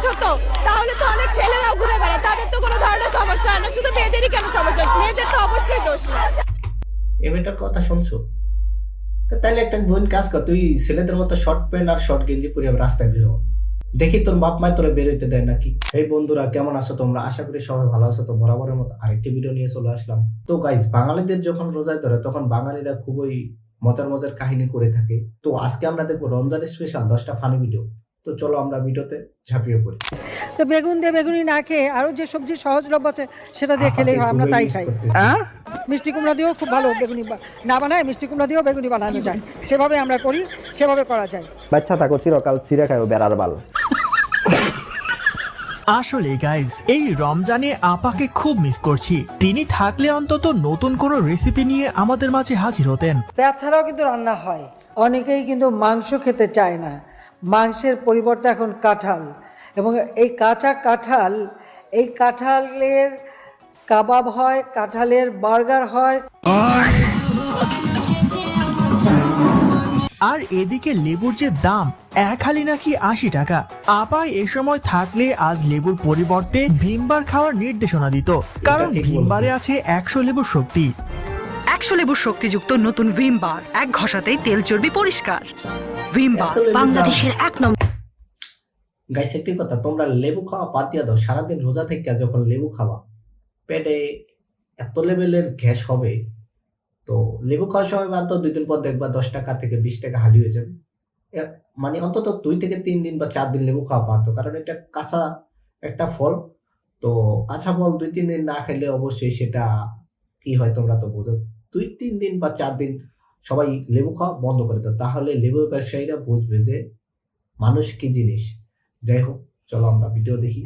অভ্যাস হতো তাহলে তো অনেক ছেলেরাও ঘুরে বেড়ায়, তাদের তো কোনো ধরনের সমস্যা হয় না, শুধু মেয়েদেরই কেন সমস্যা? মেয়েদের তো অবশ্যই দোষ না। এই মেয়েটার কথা শুনছো? তাইলে একটা বোন কাজ কর, তুই ছেলেদের মতো শর্ট প্যান্ট আর শর্ট গেঞ্জি পরে রাস্তায় বের হ, দেখি তোর বাপ মায় তোরা বেরোইতে দেয় নাকি। এই বন্ধুরা কেমন আছো তোমরা? আশা করি সবাই ভালো আছো। তো বরাবরের মতো আরেকটি ভিডিও নিয়ে চলে আসলাম। তো গাইজ, বাঙালিদের যখন রোজায় ধরে তখন বাঙালিরা খুবই মজার মজার কাহিনী করে থাকে। তো আজকে আমরা দেখবো রমজান স্পেশাল 10টা ফানি ভিডিও। তো চলো আমরা ভিডিওতে ঝাঁপিয়ে পড়ি। তো বেগুন দিয়ে বেগুনি না খেয়ে আরো যে সবজি সহজলভ্য আছে সেটা দিয়ে খেলেই হয়, আমরা তাই খাই। মিষ্টি কুমড়া দিয়েও খুব ভালো বেগুনি না বানায়, মিষ্টি কুমড়া দিয়েও বেগুনি বানানো যায়, সেভাবে আমরা করি, সেভাবে করা যায়। বাচ্চা থাকো চিরকাল ছিঁড়ে খায় বেড়ার বাল। আসলে গাইজ, এই রমজানে আপাকে খুব মিস করছি। তিনি থাকলে অন্তত নতুন কোনো রেসিপি নিয়ে আমাদের মাঝে হাজির হতেন। তাছাড়াও কিন্তু রান্না হয়, অনেকেই কিন্তু মাংস খেতে চায় না, মাংসের পরিবর্তে এখন কাঁঠাল, এবং এই কাঁচা কাঁঠাল, এই কাঁঠালের কাবাব হয়, কাঁঠালের বার্গার হয়। আর এদিকে লেবুর যে দাম, এক হালি নাকি 80 টাকা। আপা এ সময় থাকলে আজ লেবুর পরিবর্তে ভিমবার খাওয়ার নির্দেশনা দিত, কারণ ভিমবারে আছে 100 লেবুর শক্তি। 100 লেবুর শক্তিযুক্ত নতুন ভিম বার, এক ঘষাতেই তেল চর্বি পরিষ্কার। ভিম বার বাংলাদেশের 1 নম্বর। গাইস, একটি কথা, তোমরা লেবু খাওয়া বাদ দিয়ে দাও। সারাদিন রোজা থেকে যখন লেবু খাওয়া, পেটে এত লেভেলের গ্যাস হবে। তো লেবু খাওয়ার সময় বাদ দাও, 2 দিন পর দেখবা 10 টাকা থেকে 20 টাকা হালি হয়ে যাবে। মানে অন্তত 2 থেকে 3 দিন বা 4 দিন লেবু খাওয়া বাদ দাও, কারণ এটা কাঁচা একটা ফল। তো কাঁচা ফল 2-3 দিন না খেলে অবশ্যই সেটা কি হয় তোমরা তো বোঝো। 2-3 দিন বা 4 দিন সবাই লেবু খাওয়া বন্ধ করে দাও, তাহলে লেবু ব্যবসায়ীরা বুঝবে যে মানুষ কি জিনিস। যাই হোক, চলো আমরা ভিডিও দেখি।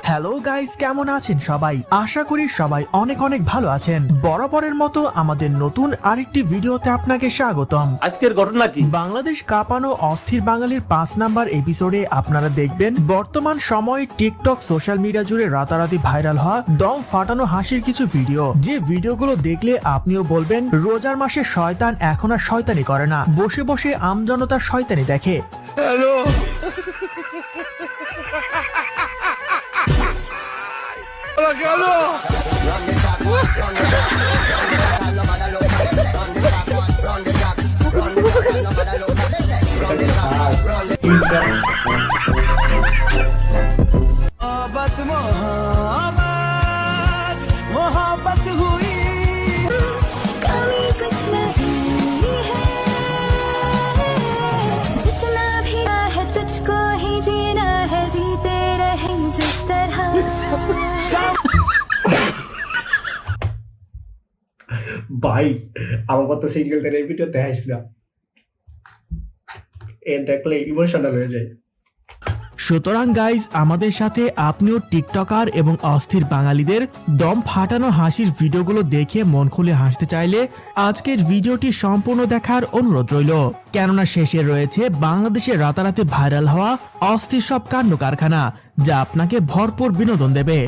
হ্যালো গাইস, কেমন আছেন সবাই? আশা করি সবাই অনেক অনেক ভালো আছেন। বরাবরের মতো আমাদের নতুন আরেকটি ভিডিওতে আপনাকে স্বাগতম। আজকের ঘটনা কি? বাংলাদেশ কাঁপানো অস্থির বাঙালির 5 নাম্বার এপিসোডে আপনারা দেখবেন বর্তমান সময়ে টিকটক সোশ্যাল মিডিয়া জুড়ে রাতারাতি ভাইরাল হওয়া দম ফাটানো হাসির কিছু ভিডিও, যে ভিডিওগুলো দেখলে আপনিও বলবেন রোজার মাসে শয়তান এখন আর শয়তানি করে না, বসে বসে আমজনতার শয়তানি দেখে। হ্যালো ভাই, আমার কত সিঙ্গেলদের এই ভিডিও দেখাইছিলাম, এ দেখলে ইমোশনাল হয়ে যায়। সুতরাং গাইজ, আমাদের সাথে আপনিও টিকটকার এবং অস্থির বাঙালিদের দম ফাটানো হাসির ভিডিওগুলো দেখে মন খুলে হাসতে চাইলে আজকের ভিডিওটি সম্পূর্ণ দেখার অনুরোধ রইল, কেননা শেষে রয়েছে বাংলাদেশে রাতারাতি ভাইরাল হওয়া অস্থির সব কাণ্ড কারখানা, যা আপনাকে ভরপুর বিনোদন দেবে।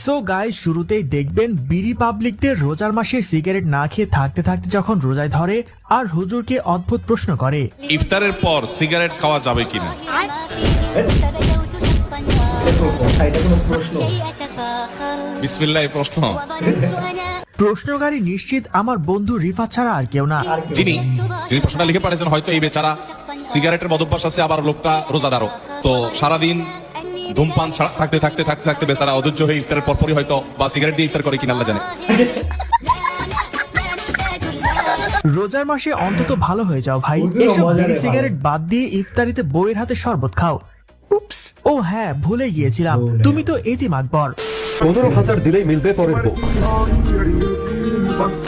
সো গাইস, শুরুতেই দেখবেন বিড়ি পাবলিকদের রোজার মাসে সিগারেট না খেয়ে থাকতে থাকতে যখন রোজায় ধরে আর হুজুরকে অদ্ভুত প্রশ্ন করে, ইফতারের পর সিগারেট খাওয়া যাবে কিনা? বিসমিল্লাহ, এই প্রশ্ন। প্রশ্নকারী নিশ্চিত আমার বন্ধু রিফাত ছাড়া আর কেউ না। যিনি প্রশ্নটা লিখে পাঠিয়েছেন, হয়তো এই বেচারা সিগারেটের বদভ্যাস আছে, আবার লোকটা রোজাদারও। তো সারাদিন ধূমপান ছাড়া থাকতে থাকতে থাকতে থাকতে বেচারা অধৈর্য হয়ে ইফতারের পরপরই হয়তো বা সিগারেট দিয়ে ইফতার করে কিনা আল্লাহ জানে। রোজার মাসে অন্তত ভালো হয়ে যাও ভাই, এসব বিড়ি সিগারেট বাদ দিয়ে ইফতারিতে বউয়ের হাতে শরবত খাও। ও হ্যাঁ, ভুলে গিয়েছিলাম, তুমি তো এতিম আকবর। 15,000 দিলেই মিলবে পরের বউ।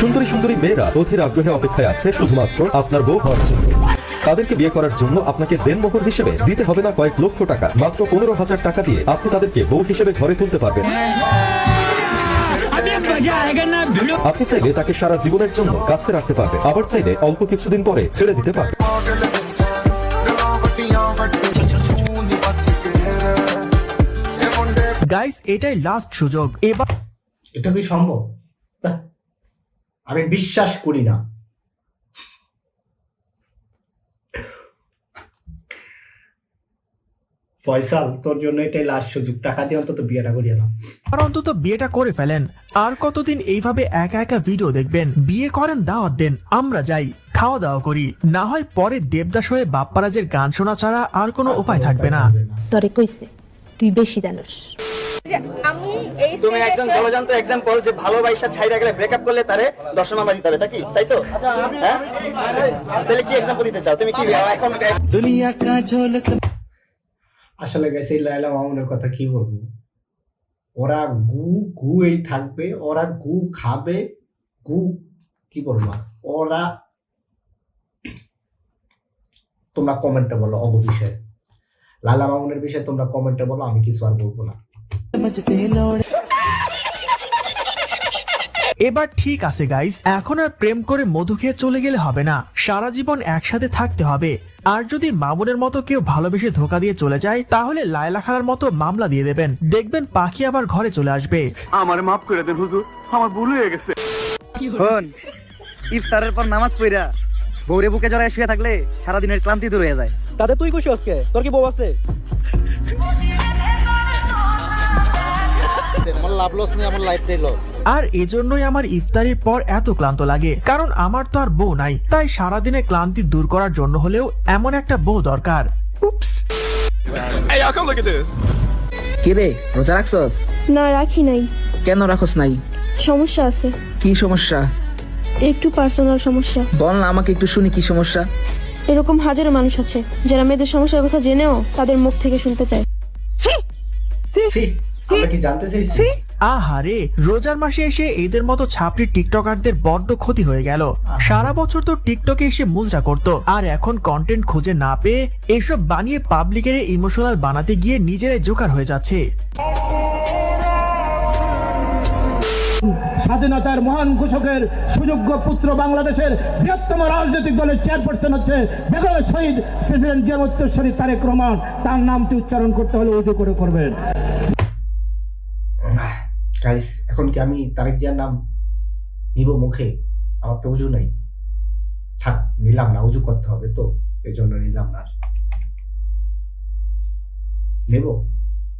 সুন্দরী সুন্দরী মেয়েরা অধীর আগ্রহে অপেক্ষায় আছে শুধুমাত্র আপনার বউ হওয়ার জন্য। তাদেরকে বিয়ে করার জন্য আপনাকে দেনমোহর হিসেবে দিতে হবে না কয়েক লক্ষ টাকা, মাত্র 15,000 টাকা দিয়ে আপনি তাদেরকে বউ হিসেবে ঘরে তুলতে পারবেন। আপনি চাইলে তাকে সারা জীবনের জন্য কাছে রাখতে পারবে, আবার চাইলে অল্প কিছুদিন পরে ছেড়ে দিতে পারবে। গাইস এটাই লাস্ট সুযোগ, এবার এটা কি সম্ভব? না, আমি বিশ্বাস করি না। ফয়সাল, তোর জন্য এটাই লাস্ট সুযোগ, টাকা দিয়ে অন্তত বিয়েটা করিয়ে নাও। অন্তত বিয়েটা করে ফেলেন। আর কতদিন এইভাবে একা একা ভিডিও দেখবেন? বিয়ে করেন, দাওয়াত দেন, আমরা যাই, খাওয়া দাওয়া করি। না হয় পরে দেবদাস হয়ে বাপ্পারাজের গান শোনা ছাড়া আর কোনো উপায় থাকবে না। তরে কইছে তুই বেশি জানোস। যে আমি এই তুমি একজন জলজান্ত এক্সাম্পল যে ভালোবাসা ছাইরা গেলে ব্রেকআপ করলে তারে 10 নাম্বার দিতে হবে, তাই তো? হ্যাঁ, তাহলে কি এক্সাম্পল দিতে চাও তুমি? কি এখন দুনিয়া কা ঝোলক। আসলে গেছে লায়লা মামুনের কথা কি বলবো, ওরা গু এই থাকবে, ওরা গু খাবে, গু কি বলবো ওরা। তোমরা কমেন্টে বলো অগু বিষয়ে, লায়লা মামুনের বিষয়ে তোমরা কমেন্টে বলো, আমি কিছু আর বলবো না। এবার ঠিক আছে গাইস, এখন আর প্রেম করে মধু খেয়ে চলে গেলে হবে না, সারা জীবন একসাথে থাকতে হবে। আর যদি মামুনের মতো কেউ ভালোবেসে ধোকা দিয়ে চলে যায়, তাহলে লায়লা খালার মতো মামলা দিয়ে দেবেন, দেখবেন পাখি আবার ঘরে চলে আসবে। আমার মাফ করে দেন হুজুর, আমার ভুল হয়ে গেছে। হন, ইফতারের পর নামাজ পড়া বউরে বুকে জড়ায় শুয়ে থাকলে সারাদিনের ক্লান্তি দূর হয়ে যায়। তাতে তুই খুশি আজকে? তোর কি বউ আছে? আমার লাভ লস নেই, আমার লাইফটাই লস। আর এজন্যই আমার ইফতারির পর এত ক্লান্ত লাগে, কারণ আমার তো আর বউ নাই। তাই সারাদিনে ক্লান্তি দূর করার জন্য হলেও এমন একটা বউ দরকার। কি রে, রোজা রাখছস? না রাখি নাই। কেন রাখস নাই? সমস্যা আছে। কি সমস্যা? একটু পার্সোনাল সমস্যা। বল না আমাকে একটু শুনি, কি সমস্যা? এরকম হাজারো মানুষ আছে যারা মেয়েদের সমস্যার কথা জেনেও তাদের মুখ থেকে শুনতে চায়। ছি, আমরা কি জানতে চাইছি? আহারে, রোজার মাসে এসে এদের মতো ছাপড়ি টিকটকারদের বড্ড ক্ষতি হয়ে গেল। সারা বছর তো টিকটকে এসে মুজরা করতো, আর এখন কন্টেন্ট খুঁজে না পেয়ে এসব বানিয়ে পাবলিকের ইমোশনাল বানাতে গিয়ে নিজেরাই জোকার হয়ে যাচ্ছে। স্বাধীনতার মহান ঘোষকের সুযোগ্য পুত্র, বাংলাদেশের বৃহত্তম রাজনৈতিক দলের চেয়ারপারসন হচ্ছে বেগম শহীদ প্রেসিডেন্ট জিয়াউর রহমান তারেক রহমান। তার নামটি উচ্চারণ করতে হলে উজু করে করবেন। গাইস, এখন কি আমি তারেক জিয়ার নাম নিব মুখে? আমার তো উজু নাই, থাক নিলাম না, উজু করতে হবে তো, এই জন্য নিলাম না। নেব,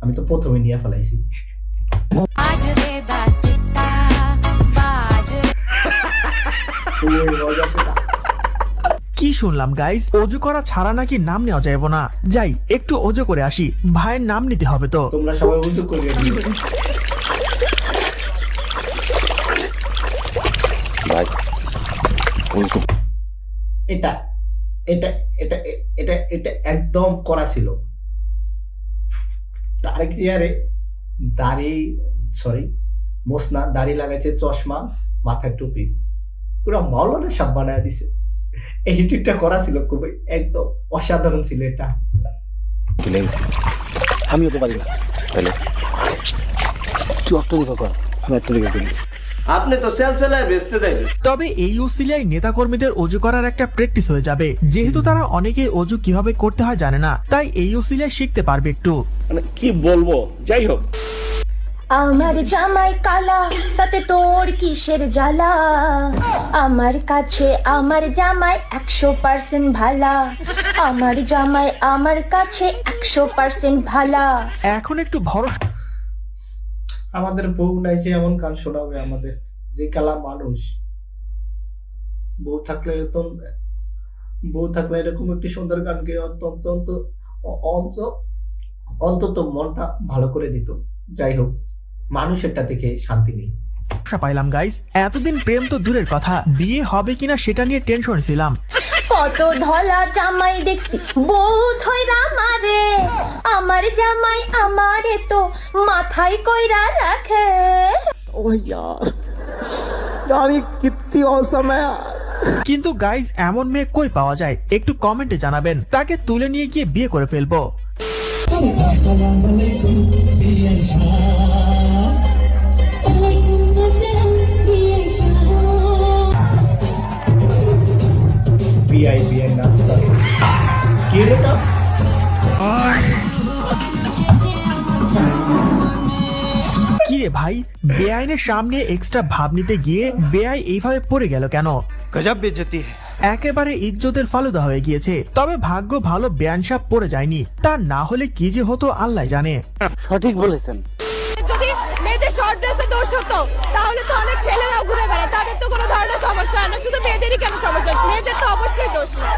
আমি তো প্রথমে নিয়ে ফেলাইছি। কি শুনলাম গাইস, অজু করা ছাড়া নাকি নাম নেওয়া যাবে না। যাই একটু অজু করে আসি, ভাইয়ের নাম নিতে হবে তো। তোমরা সবাই উজু করে এটা এটা এটা এটা এটা একদম করা ছিল। তারেক জিয়ারে মোসনা দাড়ি লাগাইছে, চশমা, মাথায় টুপি, পুরো মাওলানা সাহেব বানায় দিছে। এই হিটটা করা ছিল, খুবই একদম অসাধারণ ছিল এটা। আমিও তো পারি না, তাহলে তুই অক্টো দিকে কর, আমি একটা দিকে করি। আপনি তো সেলসেলায় বেচতে যাইবেন। তবে এই উসিলায় নেতাকর্মীদের অজু করার একটা প্র্যাকটিস হয়ে যাবে, যেহেতু তারা অনেকেই অজু কিভাবে করতে হয় জানে না, তাই এই উসিলায় শিখতে পারবে একটু। মানে কি বলবো, যাই হোক। আমার জামাই কালা, তাতে তোর কিসের জ্বালা? আমার কাছে আমার জামাই 100% ভালা। আমার জামাই আমার কাছে 100% ভালা। এখন একটু ভরসা। আমাদের বউ নাই যে এমন গান শোনাবে আমাদের, যে কালা মানুষ। বউ থাকলে এরকম একটি সুন্দর গান গেয়ে অন্তত মনটা ভালো করে দিত। যাই হোক, মানুষেরটা থেকে শান্তি নেই। পাইলাম গাইস, এতদিন প্রেম তো দূরের কথা, বিয়ে হবে কিনা সেটা নিয়ে টেনশন ছিলাম। কত ধলা জামাই দেখছি বউ ধইরা মারে, আমার জামাই আমারে তো মাথায় কইরা রাখে। ও यार, यार ये कितनी औसम है यार। কিন্তু গাইস, এমন মেয়ে কই পাওয়া যায়? একটু কমেন্টে জানাবেন, তাকে তুলে নিয়ে গিয়ে বিয়ে করে ফেলবো। বিআই নাচতে আছে কি রে এটা কি রে ভাই, বেআইনের সামনে এক্সট্রা ভাব নিতে গিয়ে বেআই এইভাবে পড়ে গেল কেন? গজব বেজতি একেবারে ইজ্জতের ফালুদা হয়ে গিয়েছে। তবে ভাগ্য ভালো বেআইন সাহেব পড়ে যায়নি, তা না হলে কি যে হতো আল্লাহ জানে। সঠিক বলেছেন। যদি মেয়েদের শর্ট ড্রেসে দোষ হতো তাহলে তো অনেক ছেলেরাও ঘুরে বেড়ায়, তাদের তো কোনো ধরনের সমস্যা হয় না, শুধু মেয়েদেরই কেন সমস্যা? মেয়েদের তো অবশ্যই দোষ না।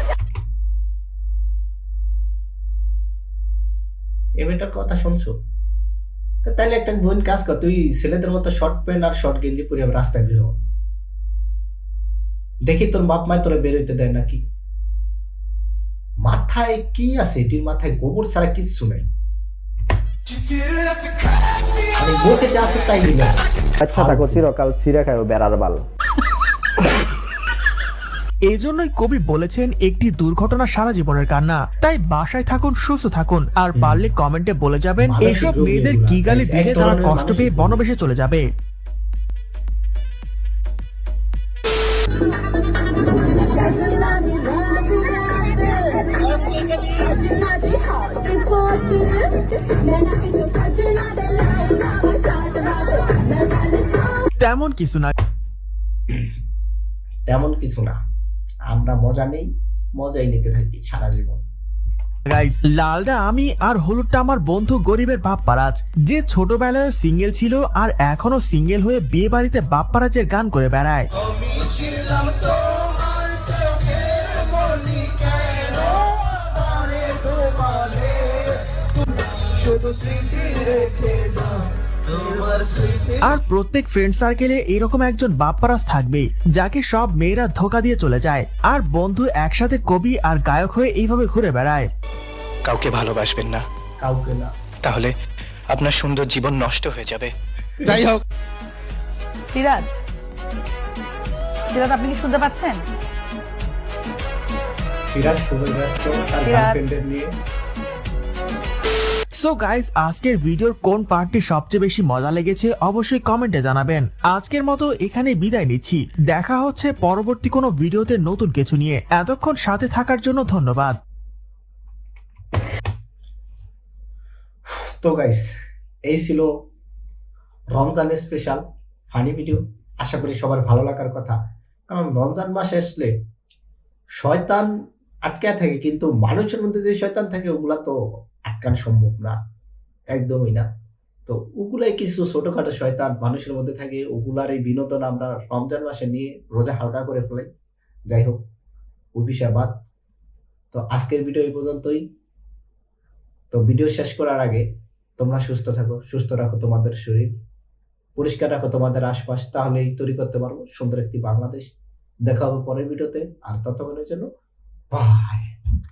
এই মেয়েটার কথা শুনছো? তাহলে একটা বোন কাজ কর, তুই ছেলেদের মতো শর্ট প্যান্ট আর শর্ট গেঞ্জি পরে আমি রাস্তায় বেরো, দেখি তোর বাপ মায় তোরা বেরোইতে দেয় নাকি। মাথায় কি আছে? এটির মাথায় গোবর ছাড়া কিচ্ছু নাই, মুখে যা আছে তাই দিল। আচ্ছা থাকো, চিরকাল ছিঁড়ে খাও বেড়ার বাল। এই জন্যই কবি বলেছেন একটি দুর্ঘটনা সারা জীবনের কান্না। তাই বাসায় থাকুন, সুস্থ থাকুন, আর পারলে কমেন্টে বলে যাবেন এইসব মেয়েদের কি গালি দিলে তারা কষ্ট পেয়ে বনবেশে চলে যাবে। তেমন কিছু না, তেমন কিছু না, আমরা মজা নেই, মজাই নিতে থাকি সারা জীবন। গাইস, লালটা আমি আর হলুদটা আমার বন্ধু গরিবের বাপ্পারাজ, যে ছোটবেলায় সিঙ্গেল ছিল আর এখনো সিঙ্গেল হয়ে বিয়ে বাড়িতে বাপ্পারাজের গান করে বেড়ায়। আর প্রত্যেক ফ্রেন্ড সার্কেলে এরকম একজন বাপ্পারাজ থাকবেই, যাকে সব মেয়েরা ধোকা দিয়ে চলে যায়, আর বন্ধু একসাথে কবি আর গায়ক হয়ে এইভাবে ঘুরে বেড়ায়। কাউকে ভালোবাসবেন না, কাউকে না, তাহলে আপনার সুন্দর জীবন নষ্ট হয়ে যাবে। যাই হোক, সিরাজ, আপনি কি শুনতে পাচ্ছেন? সিরাজ খুবই ব্যস্ত তার গার্লফ্রেন্ডের নিয়ে। সো গাইস, আজকের ভিডিওর কোন পার্টটি সবচেয়ে বেশি মজা লেগেছে অবশ্যই কমেন্টে জানাবেন। আজকের মতো এখানে বিদায় নিচ্ছি, দেখা হচ্ছে পরবর্তী কোনো ভিডিওতে নতুন কিছু নিয়ে। এতক্ষণ সাথে থাকার জন্য ধন্যবাদ। তো গাইস, এই ছিল রমজানের স্পেশাল ফানি ভিডিও। আশা করি সবার ভালো লাগার কথা, কারণ রমজান মাসে আসলে শয়তান আটকে থাকে, কিন্তু মানুষের মধ্যে যে শয়তান থাকে ওগুলা তো আটকানো সম্ভব না, একদমই না। তো ওগুলাই কিছু ছোটখাটো শয়তান মানুষের মধ্যে থাকে, ওগুলার এই বিনোদন আমরা রমজান মাসে নিয়ে রোজা হালকা করে ফেলাই। যাই হোক, ও বিষয় বাদ। তো আজকের ভিডিও এই পর্যন্তই। তো ভিডিও শেষ করার আগে তোমরা সুস্থ থাকো, সুস্থ রাখো তোমাদের শরীর, পরিষ্কার রাখো তোমাদের আশপাশ, তাহলেই তৈরি করতে পারবো সুন্দর একটি বাংলাদেশ। দেখা হবে পরের ভিডিওতে, আর ততক্ষণের জন্য বাই।